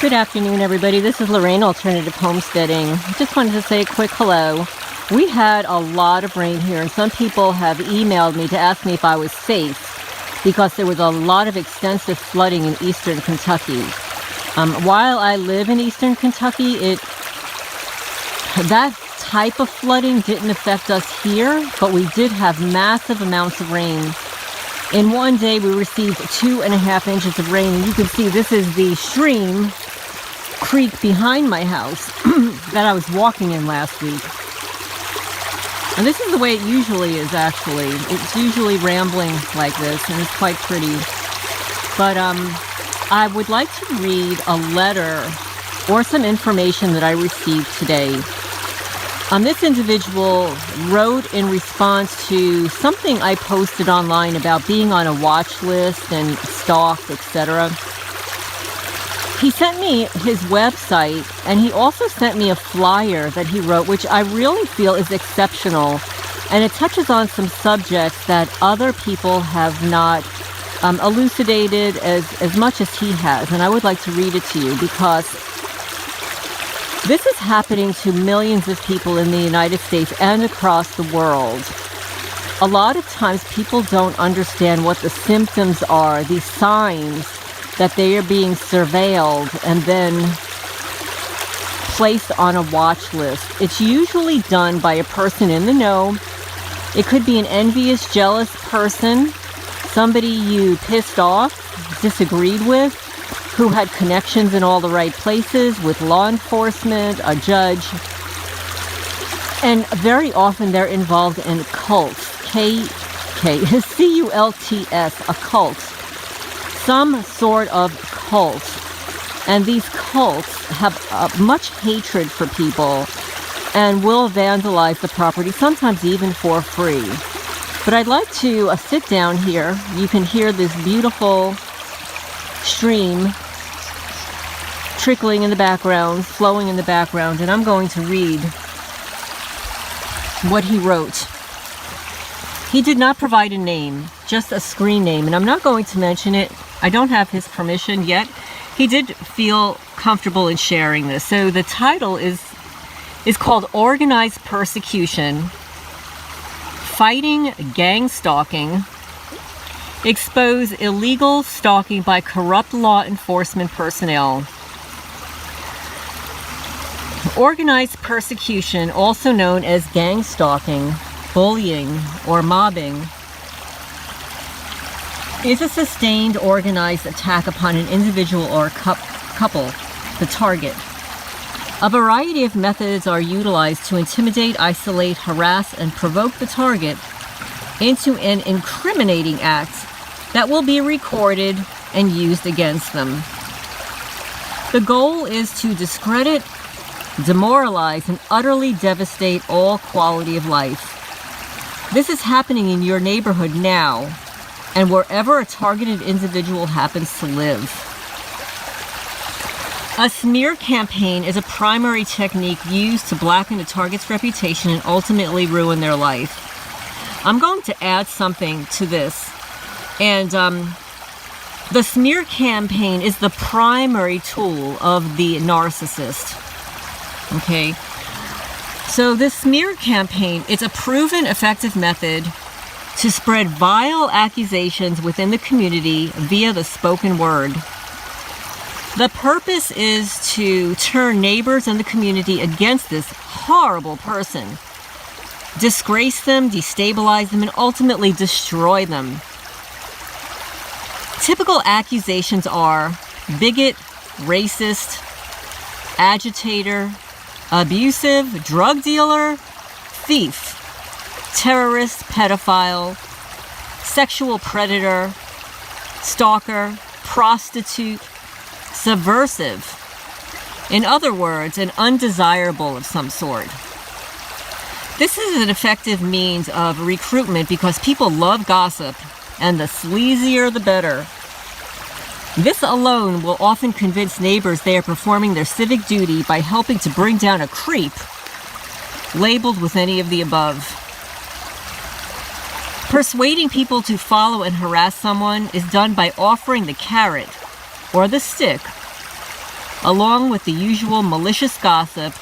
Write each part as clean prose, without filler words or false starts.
Good afternoon, everybody. This is Lorraine, Alternative Homesteading. Just wanted to say a quick hello. We had a lot of rain here, and some people have emailed me to ask me if I was safe because there was a lot of extensive flooding in eastern Kentucky. While I live in eastern Kentucky, that type of flooding didn't affect us here, but we did have massive amounts of rain. In one day, we received 2.5 inches of rain, and you can see this is the stream creek behind my house that I was walking in last week. And this is the way it usually is, actually. It's usually rambling like this, and it's quite pretty. But I would like to read a letter or some information that I received today. This individual wrote in response to something I posted online about being on a watch list and stalked, etc. He sent me his website, and he also sent me a flyer that he wrote, which I really feel is exceptional. And it touches on some subjects that other people have not elucidated as much as he has. And I would like to read it to you because this is happening to millions of people in the United States and across the world. A lot of times people don't understand what the symptoms are, the signs that they are being surveilled and then placed on a watch list. It's usually done by a person in the know. It could be an envious, jealous person, somebody you pissed off, disagreed with, who had connections in all the right places with law enforcement, a judge. And very often they're involved in cults, C-U-L-T-S, a cult. Some sort of cult. And these cults have much hatred for people and will vandalize the property, sometimes even for free. But I'd like to sit down here. You can hear this beautiful stream trickling in the background, flowing in the background, and I'm going to read what he wrote. He did not provide a name, just a screen name, and I'm not going to mention it. I don't have his permission yet. He did feel comfortable in sharing this. So the title is called Organized Persecution, Fighting Gang Stalking, Expose Illegal Stalking by Corrupt Law Enforcement Personnel. Organized persecution, also known as gang stalking, bullying, or mobbing, is a sustained, organized attack upon an individual or couple, the target. A variety of methods are utilized to intimidate, isolate, harass, and provoke the target into an incriminating act that will be recorded and used against them. The goal is to discredit, demoralize, and utterly devastate all quality of life. This is happening in your neighborhood now, and wherever a targeted individual happens to live. A smear campaign is a primary technique used to blacken the target's reputation and ultimately ruin their life. I'm going to add something to this. And the smear campaign is the primary tool of the narcissist. Okay? So this smear campaign, it's a proven effective method to spread vile accusations within the community via the spoken word. The purpose is to turn neighbors and the community against this horrible person, disgrace them, destabilize them, and ultimately destroy them. Typical accusations are bigot, racist, agitator, abusive, drug dealer, thief, terrorist, pedophile, sexual predator, stalker, prostitute, subversive. In other words, an undesirable of some sort. This is an effective means of recruitment because people love gossip, and the sleazier the better. This alone will often convince neighbors they are performing their civic duty by helping to bring down a creep labeled with any of the above. Persuading people to follow and harass someone is done by offering the carrot or the stick along with the usual malicious gossip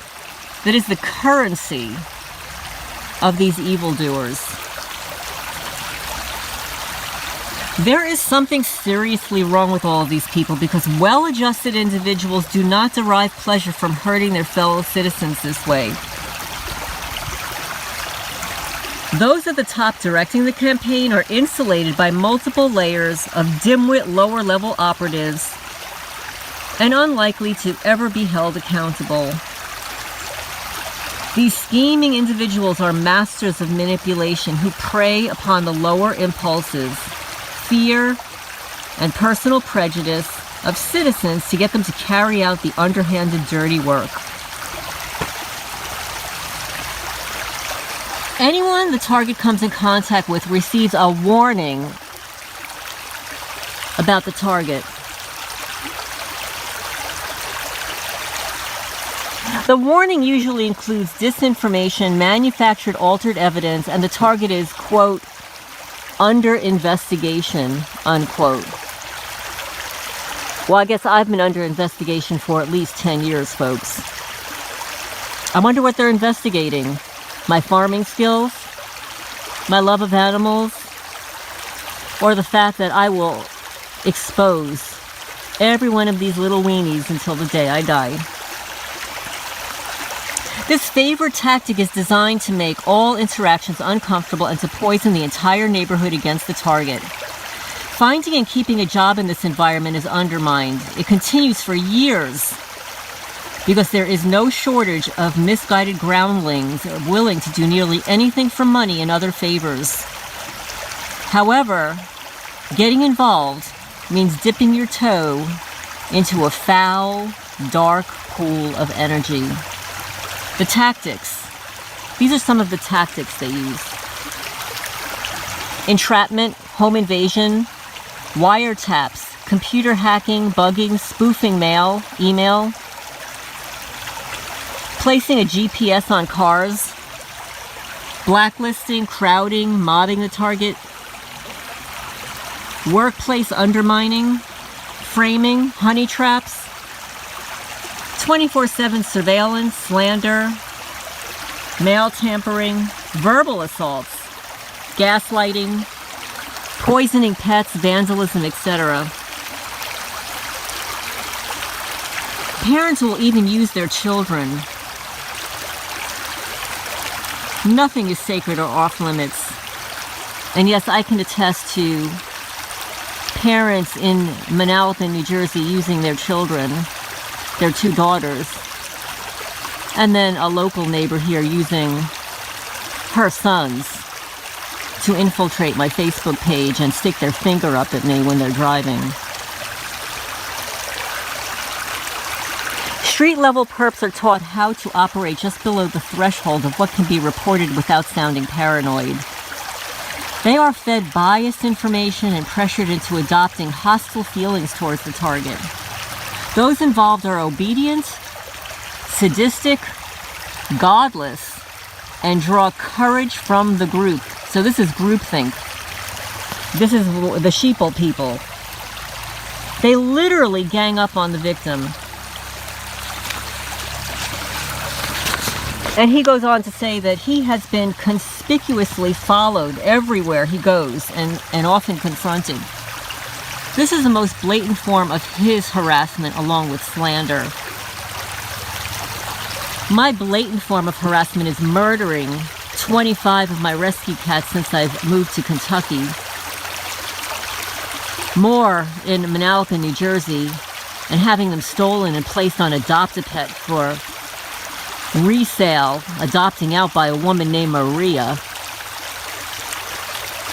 that is the currency of these evildoers. There is something seriously wrong with all of these people because well-adjusted individuals do not derive pleasure from hurting their fellow citizens this way. Those at the top directing the campaign are insulated by multiple layers of dimwit lower-level operatives and unlikely to ever be held accountable. These scheming individuals are masters of manipulation who prey upon the lower impulses, fear, and personal prejudice of citizens to get them to carry out the underhanded dirty work. Anyone the target comes in contact with receives a warning about the target. The warning usually includes disinformation, manufactured altered evidence, and the target is, quote, under investigation, unquote. Well, I guess I've been under investigation for at least 10 years, folks. I wonder what they're investigating. My farming skills, my love of animals, or the fact that I will expose every one of these little weenies until the day I die. This favored tactic is designed to make all interactions uncomfortable and to poison the entire neighborhood against the target. Finding and keeping a job in this environment is undermined. It continues for years because there is no shortage of misguided groundlings willing to do nearly anything for money and other favors. However, getting involved means dipping your toe into a foul, dark pool of energy. The tactics. These are some of the tactics they use. Entrapment, home invasion, wiretaps, computer hacking, bugging, spoofing mail, email, placing a GPS on cars, blacklisting, crowding, mobbing the target, workplace undermining, framing, honey traps, 24/7 surveillance, slander, mail tampering, verbal assaults, gaslighting, poisoning pets, vandalism, etc. Parents will even use their children. Nothing is sacred or off limits. And yes, I can attest to parents in Manalapan, New Jersey using their children, their 2 daughters, and then a local neighbor here using her sons to infiltrate my Facebook page and stick their finger up at me when they're driving. Street-level perps are taught how to operate just below the threshold of what can be reported without sounding paranoid. They are fed biased information and pressured into adopting hostile feelings towards the target. Those involved are obedient, sadistic, godless, and draw courage from the group. So this is groupthink. This is the sheeple people. They literally gang up on the victim. And he goes on to say that he has been conspicuously followed everywhere he goes and often confronted. This is the most blatant form of his harassment along with slander. My blatant form of harassment is murdering 25 of my rescue cats since I've moved to Kentucky. More in Manalapan, New Jersey, and having them stolen and placed on Adopt-A-Pet for resale, adopting out by a woman named Maria,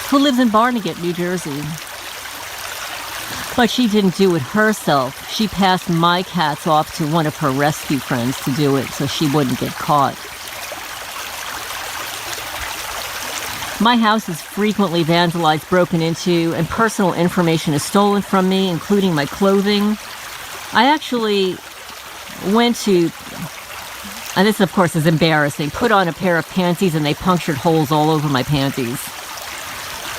who lives in Barnegat, New Jersey. But she didn't do it herself. She passed my cats off to one of her rescue friends to do it so she wouldn't get caught. My house is frequently vandalized, broken into, and personal information is stolen from me, including my clothing. I actually went to, and this of course is embarrassing, put on a pair of panties and they punctured holes all over my panties.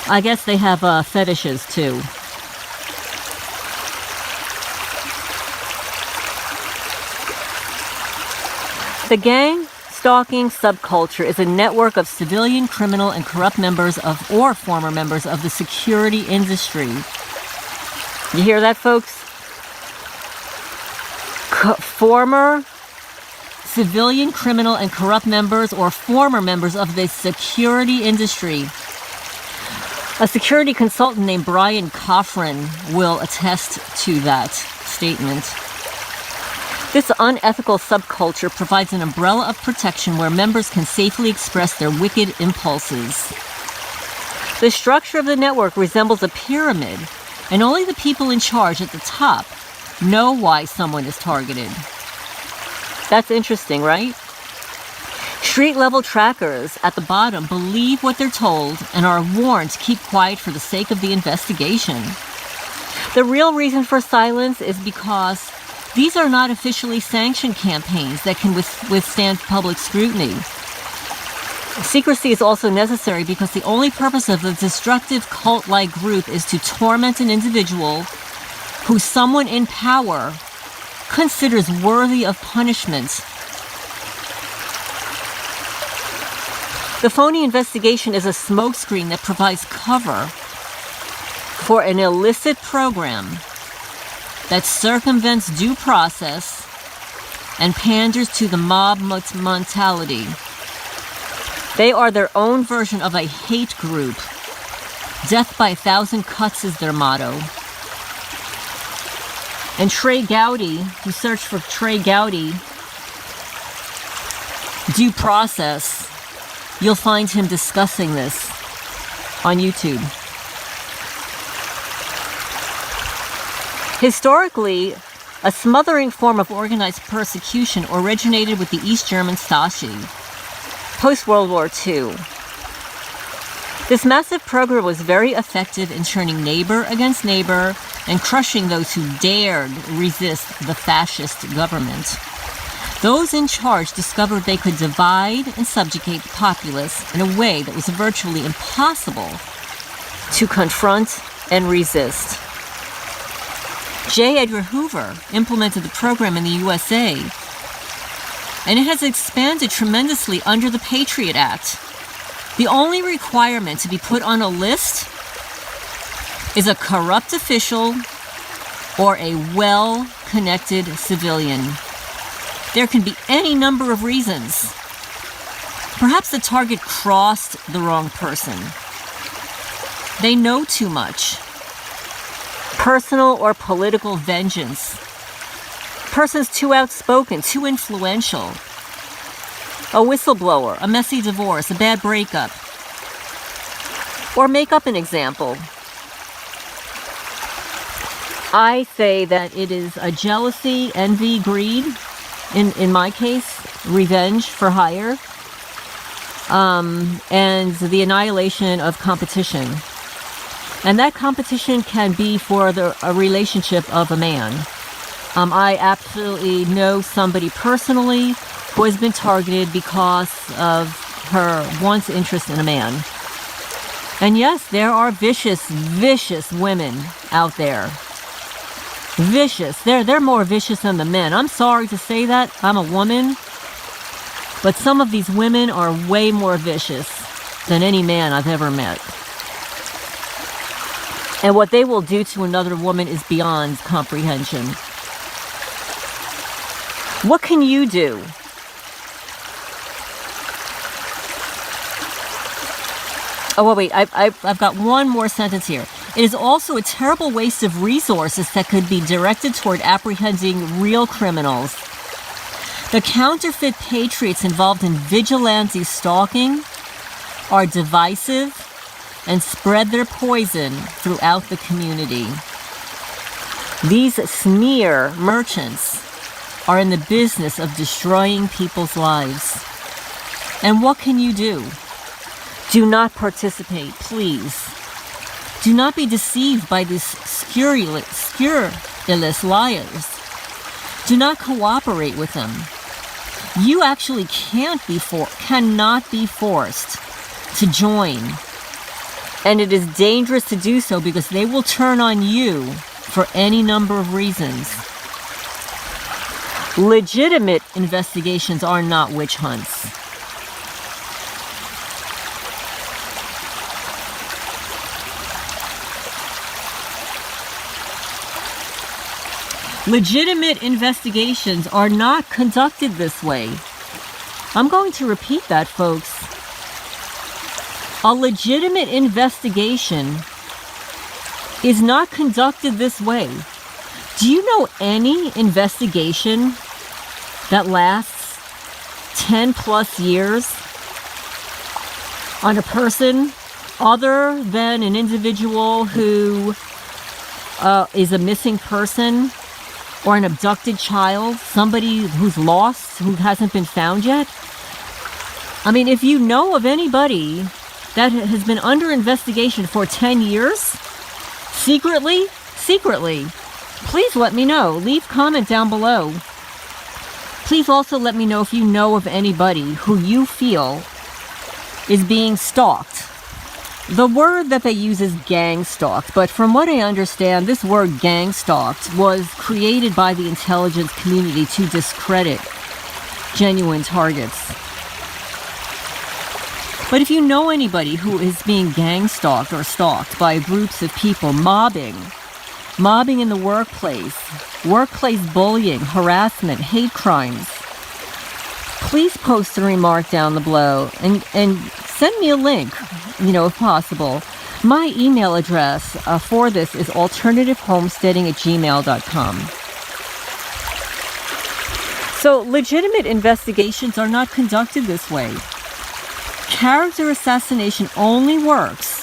I guess they have fetishes too. The Gangstalking Subculture is a network of civilian, criminal, and corrupt members of or former members of the security industry. You hear that, folks? Former civilian, criminal, and corrupt members or former members of the security industry. A security consultant named Brian Coffrin will attest to that statement. This unethical subculture provides an umbrella of protection where members can safely express their wicked impulses. The structure of the network resembles a pyramid, and only the people in charge at the top know why someone is targeted. That's interesting, right? Street-level trackers at the bottom believe what they're told and are warned to keep quiet for the sake of the investigation. The real reason for silence is because these are not officially sanctioned campaigns that can withstand public scrutiny. Secrecy is also necessary because the only purpose of the destructive cult-like group is to torment an individual who someone in power considers worthy of punishment. The phony investigation is a smokescreen that provides cover for an illicit program that circumvents due process and panders to the mob mentality. They are their own version of a hate group. Death by 1,000 cuts is their motto. And Trey Gowdy, you search for Trey Gowdy, due process, you'll find him discussing this on YouTube. Historically, a smothering form of organized persecution originated with the East German Stasi, post-World War II. This massive program was very effective in turning neighbor against neighbor and crushing those who dared resist the fascist government. Those in charge discovered they could divide and subjugate the populace in a way that was virtually impossible to confront and resist. J. Edgar Hoover implemented the program in the USA, and it has expanded tremendously under the Patriot Act. The only requirement to be put on a list is a corrupt official or a well-connected civilian. There can be any number of reasons. Perhaps the target crossed the wrong person. They know too much. Personal or political vengeance. Person's too outspoken, too influential. A whistleblower, a messy divorce, a bad breakup. Or make up an example. I say that it is a jealousy, envy, greed, in my case, revenge for hire, and the annihilation of competition. And that competition can be for a relationship of a man. I absolutely know somebody personally who has been targeted because of her once interest in a man. And yes, there are vicious, vicious women out there. Vicious. They're more vicious than the men. I'm sorry to say that. I'm a woman. But some of these women are way more vicious than any man I've ever met. And what they will do to another woman is beyond comprehension. What can you do? Oh, wait, I've got one more sentence here. It is also a terrible waste of resources that could be directed toward apprehending real criminals. The counterfeit patriots involved in vigilante stalking are divisive and spread their poison throughout the community. These smear merchants are in the business of destroying people's lives. And what can you do? Do not participate, please. Do not be deceived by these scurrilous liars. Do not cooperate with them. You actually cannot be forced to join. And it is dangerous to do so because they will turn on you for any number of reasons. Legitimate investigations are not witch hunts. Legitimate investigations are not conducted this way. I'm going to repeat that, folks. A legitimate investigation is not conducted this way. Do you know any investigation that lasts 10 plus years on a person other than an individual who is a missing person or an abducted child, somebody who's lost, who hasn't been found yet? I mean, if you know of anybody that has been under investigation for 10 years, secretly, please let me know. Leave a comment down below. Please also let me know if you know of anybody who you feel is being stalked. The word that they use is gang stalked, but from what I understand, this word gang stalked was created by the intelligence community to discredit genuine targets. But if you know anybody who is being gang stalked or stalked by groups of people, mobbing in the workplace bullying, harassment, hate crimes, please post a remark down below and send me a link, if possible. My email address for this is alternativehomesteading@gmail.com. So legitimate investigations are not conducted this way. Character assassination only works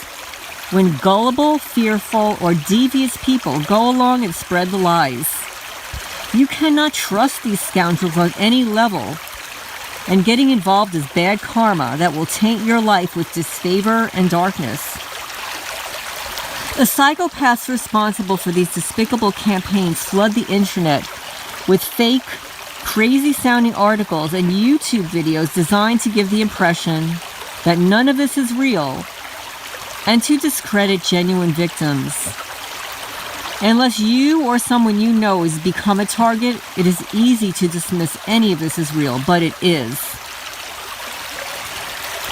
when gullible, fearful, or devious people go along and spread the lies. You cannot trust these scoundrels on any level, and getting involved is bad karma that will taint your life with disfavor and darkness. The psychopaths responsible for these despicable campaigns flood the internet with fake, crazy-sounding articles and YouTube videos designed to give the impression that none of this is real and to discredit genuine victims. Unless you or someone you know has become a target, it is easy to dismiss any of this as real, but it is.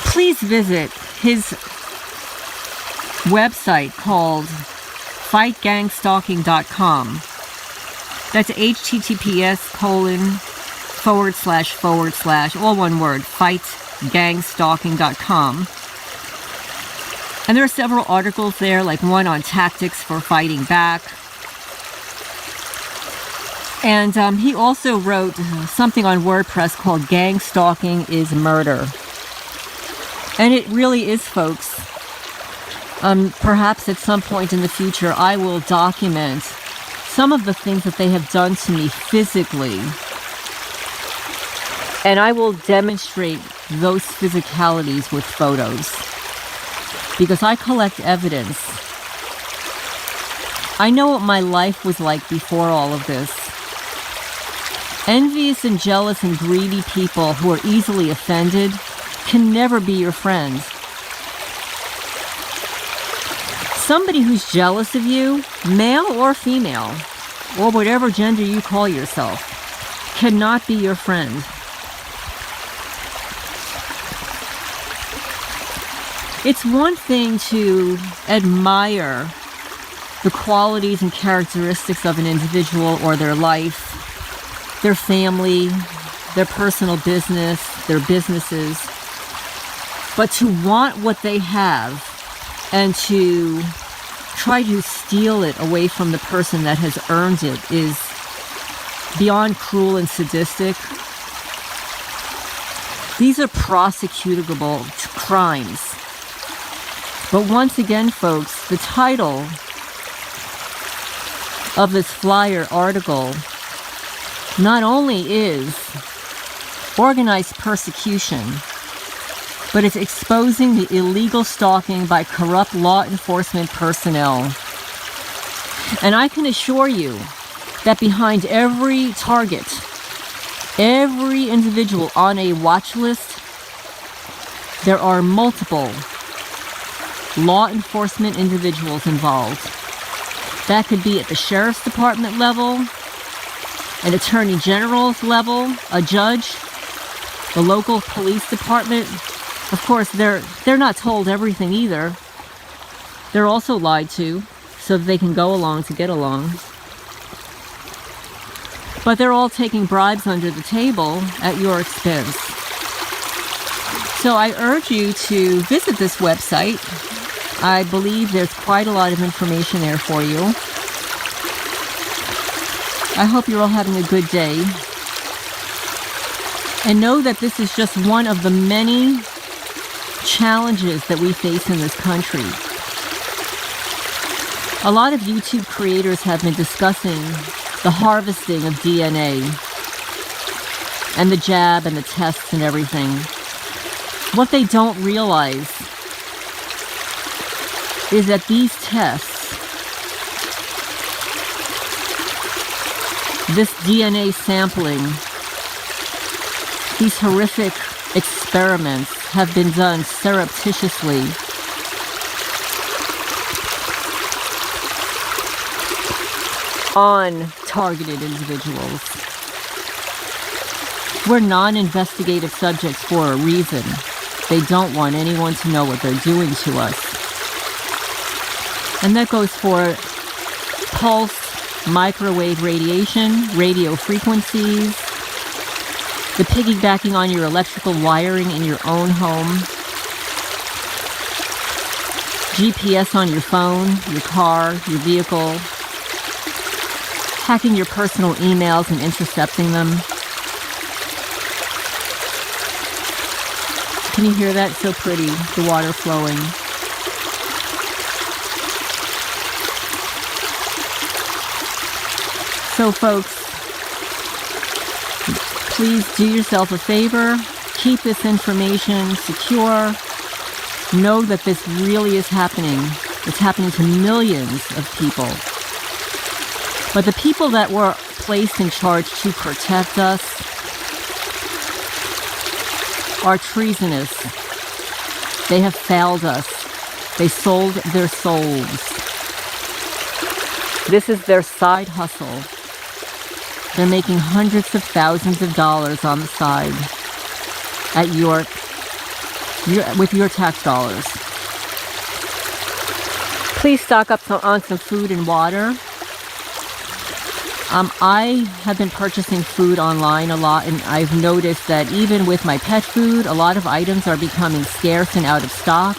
Please visit his website called fightgangstalking.com. That's https:// all one word, fightgangstalking.com. And there are several articles there, like one on tactics for fighting back. And he also wrote something on WordPress called Gangstalking is Murder. And it really is, folks. Perhaps at some point in the future, I will document some of the things that they have done to me physically. And I will demonstrate those physicalities with photos. Because I collect evidence. I know what my life was like before all of this. Envious and jealous and greedy people who are easily offended can never be your friend. Somebody who's jealous of you, male or female, or whatever gender you call yourself, cannot be your friend. It's one thing to admire the qualities and characteristics of an individual or their life, their family, their personal business, their businesses, but to want what they have and to try to steal it away from the person that has earned it is beyond cruel and sadistic. These are prosecutable crimes. But once again, folks, the title of this flyer article not only is organized persecution, but it's exposing the illegal stalking by corrupt law enforcement personnel. And I can assure you that behind every target, every individual on a watch list, there are multiple law enforcement individuals involved. That could be at the sheriff's department level, an attorney general's level, a judge, the local police department. Of course, they're not told everything either. They're also lied to so that they can go along to get along. But they're all taking bribes under the table at your expense. So I urge you to visit this website. I believe there's quite a lot of information there for you. I hope you're all having a good day. And know that this is just one of the many challenges that we face in this country. A lot of YouTube creators have been discussing the harvesting of DNA and the jab and the tests and everything. What they don't realize is that these tests, this DNA sampling, these horrific experiments have been done surreptitiously. On targeted individuals. We're non-investigative subjects for a reason. They don't want anyone to know what they're doing to us. And that goes for pulse, microwave radiation, radio frequencies, the piggybacking on your electrical wiring in your own home, GPS on your phone, your car, your vehicle, hacking your personal emails and intercepting them. Can you hear that? So pretty, the water flowing. So folks, please do yourself a favor. Keep this information secure. Know that this really is happening. It's happening to millions of people. But the people that were placed in charge to protect us are treasonous. They have failed us. They sold their souls. This is their side hustle. They're making hundreds of thousands of dollars on the side at with your tax dollars. Please stock up on some food and water. I have been purchasing food online a lot, and I've noticed that even with my pet food, a lot of items are becoming scarce and out of stock.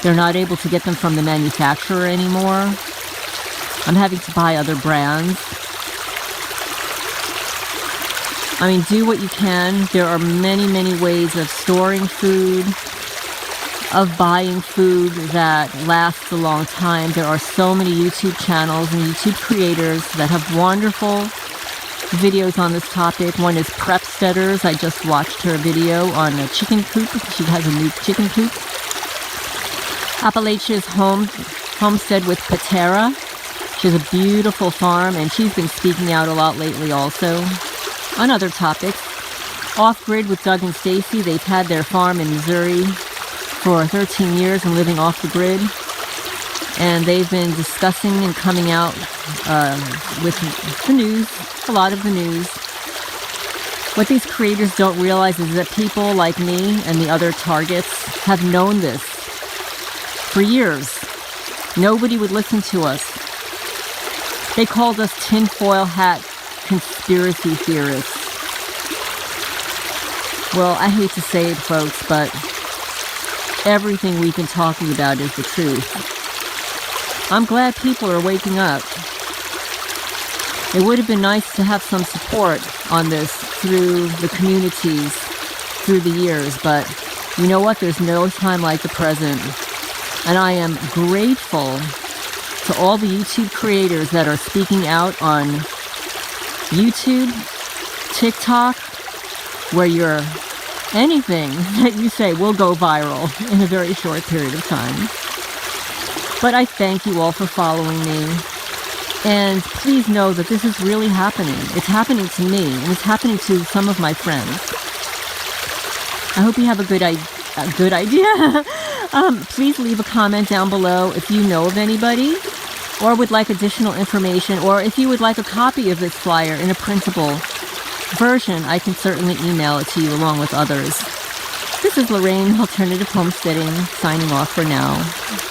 They're not able to get them from the manufacturer anymore. I'm having to buy other brands. I mean, do what you can. There are many, many ways of storing food, of buying food that lasts a long time. There are so many YouTube channels and YouTube creators that have wonderful videos on this topic. One is Prepsteaders. I just watched her video on a chicken coop. She has a new chicken coop. Appalachia's Homestead with Patera. She has a beautiful farm, and she's been speaking out a lot lately also on other topics. Off Grid with Doug and Stacy. They've had their farm in Missouri for 13 years and living off the grid, and they've been discussing and coming out with the news, a lot of the news. What these creators don't realize is that people like me and the other targets have known this for years. Nobody would listen to us. They called us tinfoil hat conspiracy theorists. Well, I hate to say it, folks, but everything we've been talking about is the truth. I'm glad people are waking up. It would have been nice to have some support on this through the communities through the years, but you know what? There's no time like the present. And I am grateful to all the YouTube creators that are speaking out on YouTube, TikTok, where you're anything that you say will go viral in a very short period of time. But I thank you all for following me. And please know that this is really happening. It's happening to me, and it's happening to some of my friends. I hope you have a good idea. Please leave a comment down below if you know of anybody or would like additional information, or if you would like a copy of this flyer in a printable version, I can certainly email it to you along with others. This is Lorraine, Alternative Homesteading, signing off for now.